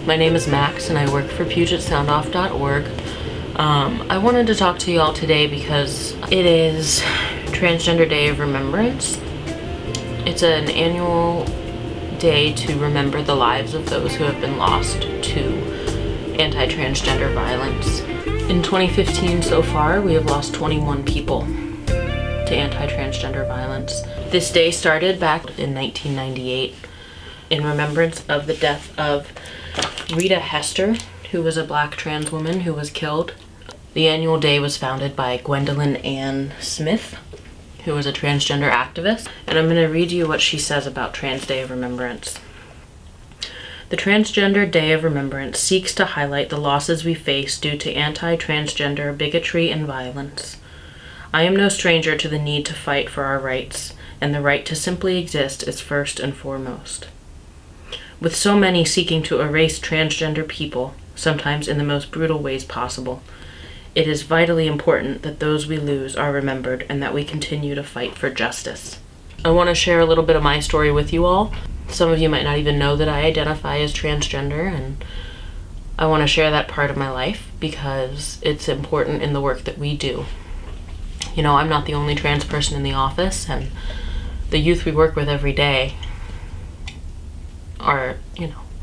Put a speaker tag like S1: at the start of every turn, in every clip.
S1: My name is Max and I work for PugetSoundoff.org. I wanted to talk to you all today because it is Transgender Day of Remembrance. It's an annual day to remember the lives of those who have been lost to anti-transgender violence. In 2015 so far, we have lost 21 people to anti-transgender violence. This day started back in 1998 in remembrance of the death of Rita Hester, who was a black trans woman who was killed. The annual day was founded by Gwendolyn Ann Smith, who was a transgender activist, and I'm going to read you what she says about Trans Day of Remembrance. The Transgender Day of Remembrance seeks to highlight the losses we face due to anti-transgender bigotry and violence. I am no stranger to the need to fight for our rights, and the right to simply exist is first and foremost. With so many seeking to erase transgender people, sometimes in the most brutal ways possible, it is vitally important that those we lose are remembered and that we continue to fight for justice. I want to share a little bit of my story with you all. Some of you might not even know that I identify as transgender, and I want to share that part of my life because it's important in the work that we do. You know, I'm not the only trans person in the office, and the youth we work with every day are,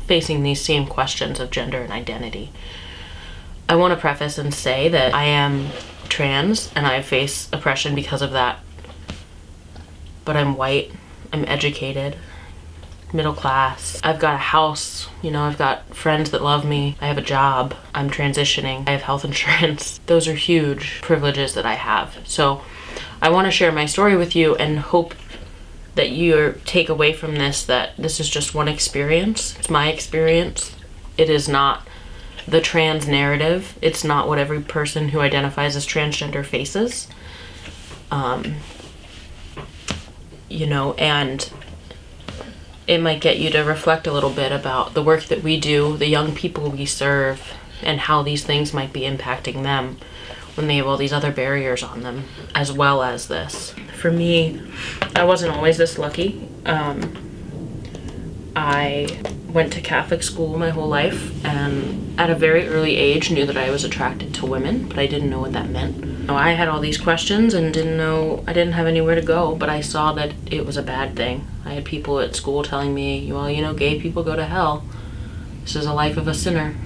S1: facing these same questions of gender and identity. I want to preface and say that I am trans and I face oppression because of that. But I'm white, I'm educated, middle class. I've got a house, I've got friends that love me. I have a job. I'm transitioning. I have health insurance. Those are huge privileges that I have. So I want to share my story with you and hope that you take away from this that this is just one experience. It's my experience. It is not the trans narrative. It's not what every person who identifies as transgender faces. And it might get you to reflect a little bit about the work that we do, the young people we serve, and how these things might be impacting them when they have all these other barriers on them, as well as this. For me, I wasn't always this lucky. I went to Catholic school my whole life, and at a very early age knew that I was attracted to women, but I didn't know what that meant. I had all these questions and I didn't have anywhere to go, but I saw that it was a bad thing. I had people at school telling me, well, gay people go to hell. This is a life of a sinner.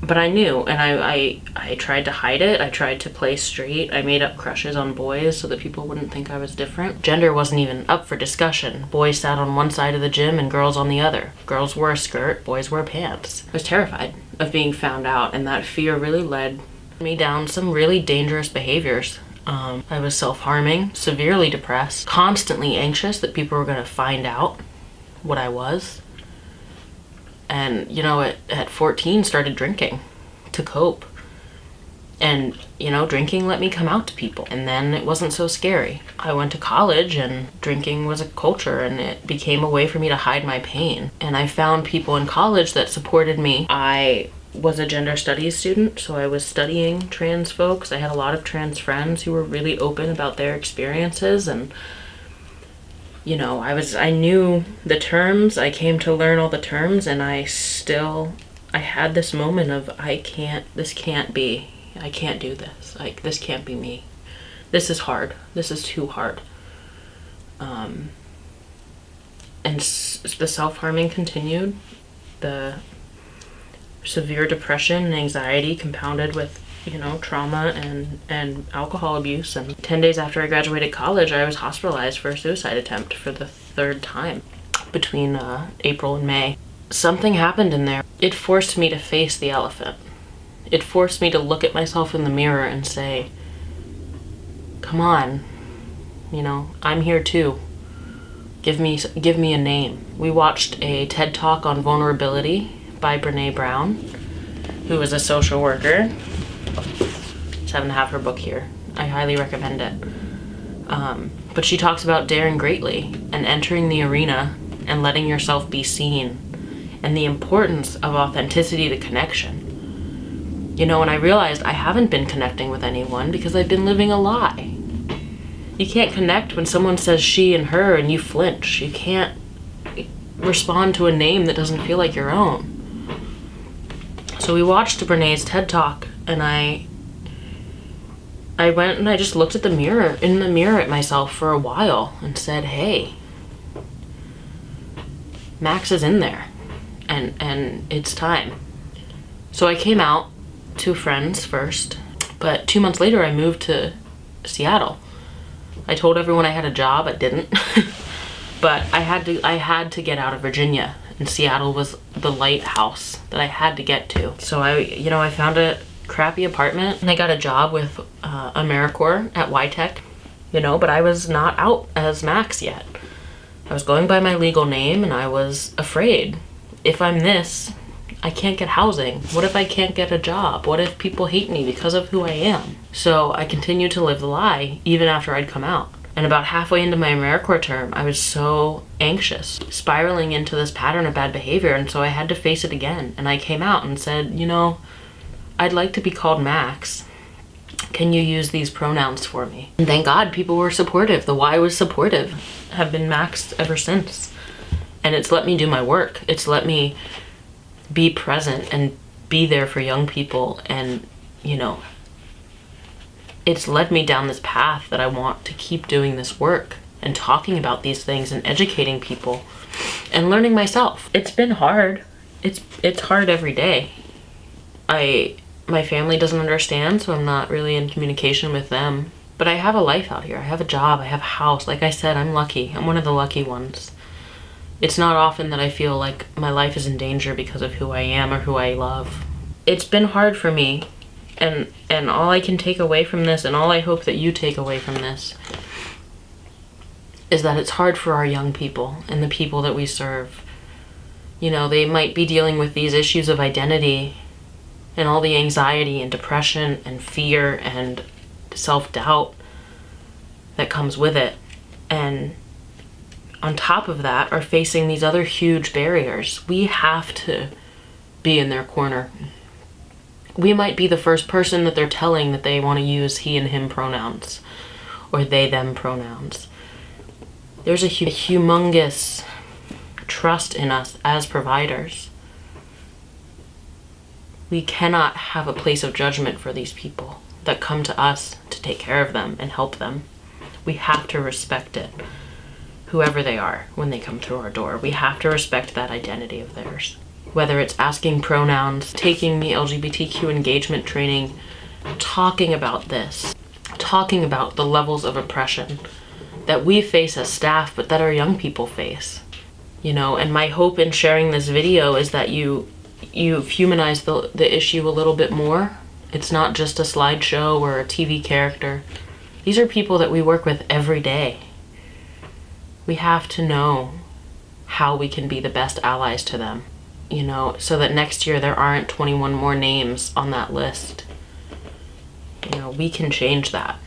S1: But I knew, and I tried to hide it. I tried to play straight. I made up crushes on boys so that people wouldn't think I was different. Gender wasn't even up for discussion. Boys sat on one side of the gym and girls on the other. Girls wore a skirt, boys wore pants. I was terrified of being found out, and that fear really led me down some really dangerous behaviors. I was self-harming, severely depressed, constantly anxious that people were going to find out what I was. And, at 14, started drinking to cope. And, drinking let me come out to people. And then it wasn't so scary. I went to college and drinking was a culture and it became a way for me to hide my pain. And I found people in college that supported me. I was a gender studies student, so I was studying trans folks. I had a lot of trans friends who were really open about their experiences, and I knew the terms. I came to learn all the terms, and I had this moment of, I can't do this. This can't be me. This is hard. This is too hard. And the self-harming continued. The severe depression and anxiety compounded with trauma and alcohol abuse. And 10 days after I graduated college, I was hospitalized for a suicide attempt for the third time between April and May. Something happened in there. It forced me to face the elephant. It forced me to look at myself in the mirror and say, come on, I'm here too. Give me a name. We watched a TED Talk on vulnerability by Brene Brown, who is a social worker. Just happen to have her book here. I highly recommend it. But she talks about daring greatly and entering the arena and letting yourself be seen, and the importance of authenticity to connection. And I realized I haven't been connecting with anyone because I've been living a lie. You can't connect when someone says she and her and you flinch. You can't respond to a name that doesn't feel like your own. So we watched Brené's TED Talk, and I went and I just looked at in the mirror at myself for a while and said, hey, Max is in there, and it's time. So I came out to friends first, but 2 months later I moved to Seattle. I told everyone I had a job. I didn't. But I had to get out of Virginia, and Seattle was the lighthouse that I had to get to. So I found a crappy apartment, and I got a job with AmeriCorps at YTech, but I was not out as Max yet. I was going by my legal name, and I was afraid. If I'm this, I can't get housing. What if I can't get a job? What if people hate me because of who I am? So I continued to live the lie even after I'd come out. And about halfway into my AmeriCorps term, I was so anxious, spiraling into this pattern of bad behavior, and so I had to face it again. And I came out and said, I'd like to be called Max. Can you use these pronouns for me? And thank God people were supportive. The Y was supportive. Have been Max ever since. And it's let me do my work. It's let me be present and be there for young people, and it's led me down this path that I want to keep doing this work and talking about these things and educating people and learning myself. It's been hard. It's hard every day. My family doesn't understand, so I'm not really in communication with them. But I have a life out here. I have a job. I have a house. Like I said, I'm lucky. I'm one of the lucky ones. It's not often that I feel like my life is in danger because of who I am or who I love. It's been hard for me, and all I can take away from this, and all I hope that you take away from this, is that it's hard for our young people and the people that we serve. They might be dealing with these issues of identity and all the anxiety and depression and fear and self-doubt that comes with it. And on top of that are facing these other huge barriers. We have to be in their corner. We might be the first person that they're telling that they want to use he and him pronouns or they them pronouns. There's a humongous trust in us as providers. We cannot have a place of judgment for these people that come to us to take care of them and help them. We have to respect it, whoever they are, when they come through our door. We have to respect that identity of theirs. Whether it's asking pronouns, taking the LGBTQ engagement training, talking about this, talking about the levels of oppression that we face as staff, but that our young people face. And my hope in sharing this video is that you've humanized the issue a little bit more. It's not just a slideshow or a TV character. These are people that we work with every day. We have to know how we can be the best allies to them, so that next year there aren't 21 more names on that list. We can change that.